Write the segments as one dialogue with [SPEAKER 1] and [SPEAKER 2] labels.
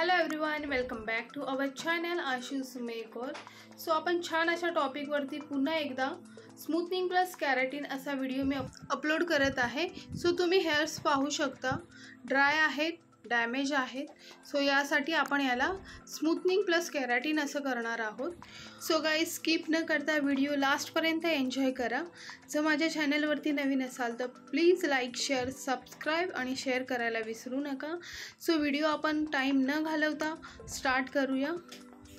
[SPEAKER 1] Hello everyone, welcome back to our channel Ashish maker. So आपण छान अशा टॉपिकवरती पुन्हा एकदा स्मूथनिंग प्लस कॅराटीन असा व्हिडिओ मी अपलोड करत आहे। सो तुम्ही हेअर्स पाहू शकता, ड्राय आहेत, डॅमेज आहेत। सो यासाठी आपण याला स्मूथनिंग प्लस कॅराटीन असं करणार आहोत। सो गाइस, स्किप न करता व्हिडिओ लास्टपर्यंत एन्जॉय करा। जर माझ्या चॅनलवरती नवीन असाल तर प्लीज लाईक, शेअर, सबस्क्राईब आणि शेअर करायला विसरू नका। सो व्हिडिओ आपण टाईम न घालवता स्टार्ट करूया।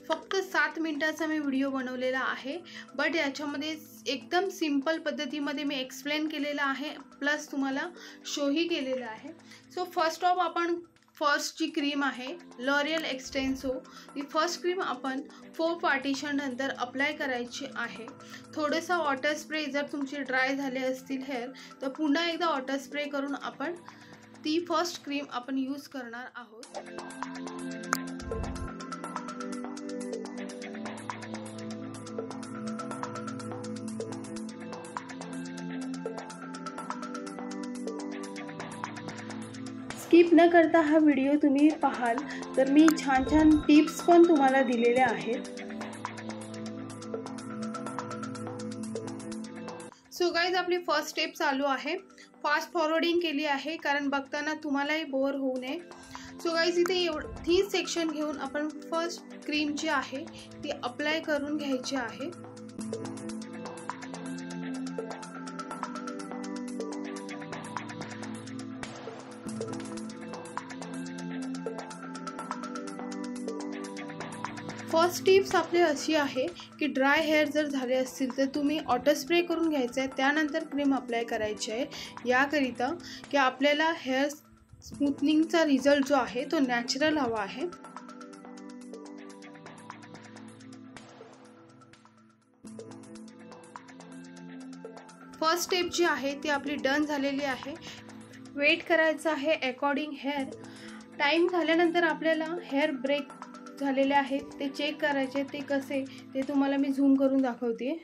[SPEAKER 1] फक्त 7 मिनिटाचा मी व्हिडिओ बनवलेला आहे, बट याच्यामध्ये एकदम सिंपल पद्धतीमध्ये मी एक्सप्लेन केलेला आहे, प्लस तुम्हाला शोही केलेला आहे। सो फर्स्ट ऑफ आपण फर्स्ट जी क्रीम आहे लॉरियल एक्सटेन्सो, ही फर्स्ट क्रीम आपण 4 पार्टिशन नंतर अप्लाय करायची आहे। थोडासा वॉटर स्प्रे, जर तुमचे ड्राय झाले असतील हेअर तर पुन्हा एकदा वॉटर स्प्रे करून आपण ती फर्स्ट क्रीम आपण यूज करणार आहोत। स्किप न करता हा व्हिडिओ तुम्ही पाहाल तर मी छान छान टिप्स पण तुम्हाला दिलेल्या आहेत। सो गाइज, आपली फर्स्ट स्टेप चालू आहे। फास्ट फॉरवर्डिंग केली आहे कारण बघताना तुम्हालाही बोर होऊ नये। सो गाइज, इथे 3 सेक्शन घेऊन आपण फर्स्ट क्रीम जी आहे ती अप्लाय करून घ्यायची आहे। फर्स्ट टिप्स आपली अशी आहे की ड्राय हेअर जर झाले असतील तर तुम्ही वॉटर स्प्रे करून घ्यायचं आहे, त्यानंतर क्रीम अप्लाय करायची आहे। याकरिता की आपल्याला हेअर स्मूथनिंगचा रिझल्ट जो आहे तो नॅचरल हवा आहे। फर्स्ट स्टेप जी आहे ती आपली डन झालेली आहे। वेट करायचं आहे अकॉर्डिंग हेअर। टाइम झाल्यानंतर आपल्याला हेअर ब्रेक झालेले आहेत ते चेक करायचे, ते कसे ते तुम्हाला मी झूम करून दाखवते।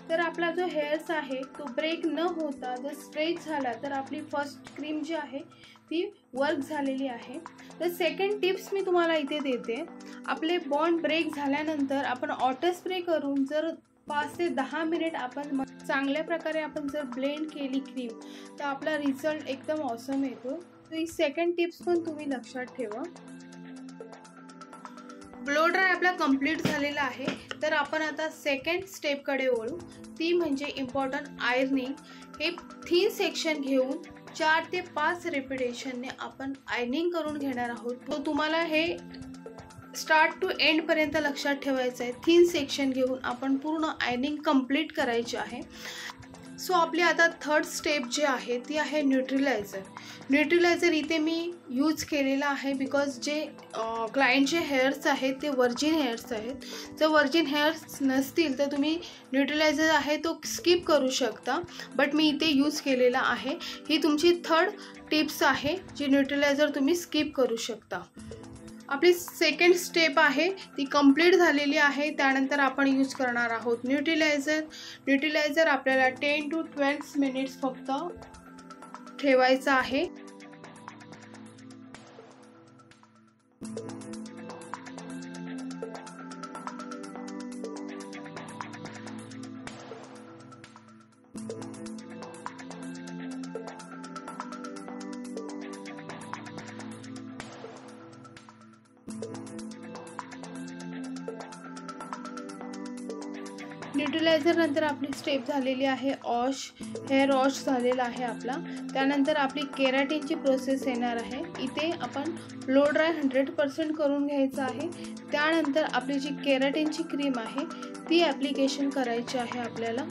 [SPEAKER 1] तर आपला जो हेअर्स आहे तो ब्रेक न होता जर स्ट्रेच झाला तर आपली फर्स्ट क्रीम जी आहे ती वर्क झालेली आहे। तर सेकंड टिप्स मी तुम्हाला इथे देते। आपले बॉन्ड ब्रेक झाल्यानंतर आपण वॉटर स्प्रे करून जर 5 ते 10 मिनिट आपण चांगल्या प्रकारे आपण जर ब्लेंड केली क्रीम तर आपला रिझल्ट एकदम ऑसम येतो। तर ही सेकंड टिप्स पण तुम्ही लक्षात ठेवा। ब्लो ड्राय आपला कंप्लीट झालेला आहे, तर आपण आता सेकंड स्टेपकडे वळू, ती म्हणजे इम्पॉर्टंट आयर्निंग। हे 3 सेक्शन घेऊन 4 ते 5 रिपिटेशनने आपण आयर्निंग करून घेणार आहोत। तो तुम्हाला हे स्टार्ट टू एंड पर्यंत लक्षात ठेवायचं आहे। 3 सेक्शन घेऊन आपण पूर्ण आयर्निंग कंप्लीट करायची आहे। सो आपली आता थर्ड स्टेप जी आहे ती आहे न्यूट्रलायझर। न्यूट्रलायझर इथे मी यूज केलेला आहे बिकॉज जे क्लायंटचे हेअर्स आहेत ते व्हर्जिन हेअर्स आहेत। जर व्हर्जिन हेअर्स नसतील तर तुम्ही न्यूट्रलायझर आहे तो स्किप करू शकता, बट मी इथे यूज केलेला आहे। ही तुमची थर्ड टिप्स आहे जी न्यूट्रलायझर तुम्ही स्किप करू शकता। आपली सेकंड स्टेप आहे ती कंप्लीट झालेली आहे, त्यानंतर आपण यूज करणार आहोत न्यूट्रलायझर। न्यूट्रलायझर आपल्याला 10 to 12 मिनिट्स फक्त ठेवायचं आहे। न्यूट्रलायझर नंतर आपली स्टेप झालेली आहे वॉश। हेअर वॉश झालेला आहे आपला, त्यानंतर आपली केराटिनची प्रोसेस येणार आहे। इथे आपण ब्लो ड्राय 100% करून घ्यायचं आहे। त्यानंतर आपली जी केराटिनची क्रीम आहे ती ॲप्लिकेशन करायची आहे आपल्याला।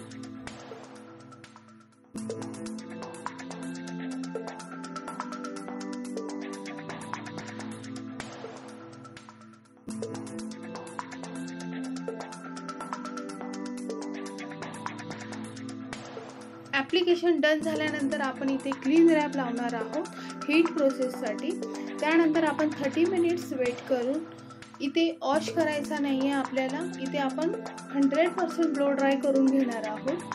[SPEAKER 1] ॲप्लिकेशन डन झाल्यानंतर आपण इथे क्लीन रॅप लावणार आहोत हीट प्रोसेससाठी। त्यानंतर आपण 30 मिनिट्स वेट करून, इथे वॉश करायचा नाही आहे आपल्याला, इथे आपण 100% ब्लो ड्राय करून घेणार आहोत।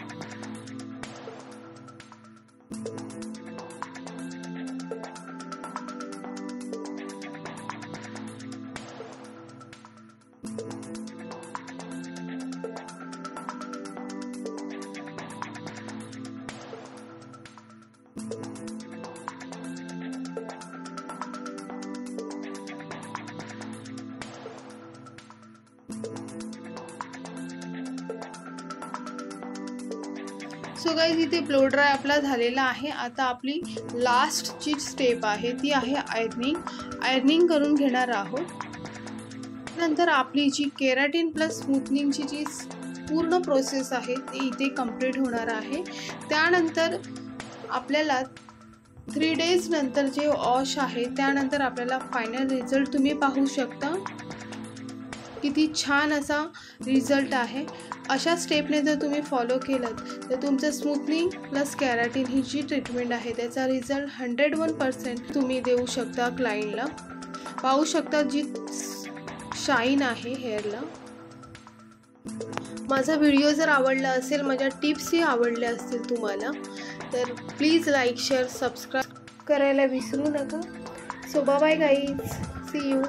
[SPEAKER 1] सो गाईज इथे ब्लो ड्राय आपला झालेला आहे. आता आपली लास्टची स्टेप आहे ती आहे आयर्निंग करून घेणार आहोत. नंतर आपली जी केराटिन प्लस स्मूथनिंगची जी पूर्ण प्रोसेस आहे ती इथे कंप्लीट होणार आहे. त्यानंतर आपल्याला 3 डेज नंतर जे वॉश आहे त्यानंतर आपल्याला फायनल रिझल्ट तुम्ही पाहू शकता. किती छान असा रिझल्ट आहे. अशा स्टेपने जर तुम्ही फॉलो केलं तर तुमचं स्मूथनिंग प्लस केराटिन ही जी ट्रीटमेंट आहे त्याचा रिझल्ट 101% तुम्ही देऊ शकता क्लायंटला. पाहू शकता जी शाईन आहे हेअरला. माझा व्हिडिओ जर आवडला असेल, माझ्या टिप्सही आवडल्या असतील तुम्हाला, तर प्लीज लाईक शेअर सबस्क्राईब करायला विसरू नका. So bye bye guys, see you.